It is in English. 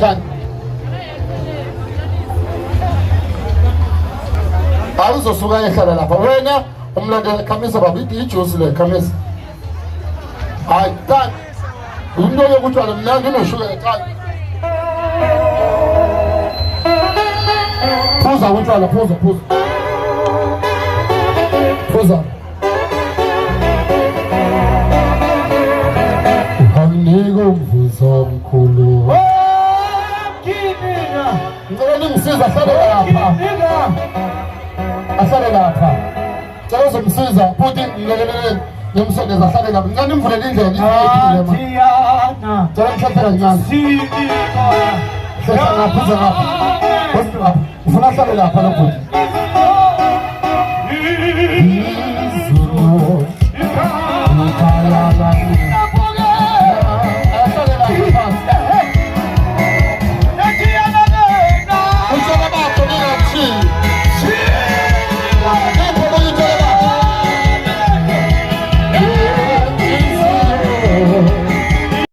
Tani. Awuzosuka ehlala lapha wena umlandela Khamisa babithi ijuice le Khamisa. Hayi Tani. Into yokuthiwa mnandi unoshuka Tani. Phuza utshwala, phuza. Anginika umvuzo omkhulu. Ngicela ningisiza ahlale lapha. Cela uzomsiza futhi ngilekelele ngimsondeza ahlale lapha. Ngicela nimvulele indlela ifeyithile. Cela mhlathe kancane. Hlala ngaphuza ngapha. Ufuna ahlale lapha lapho. Izulu.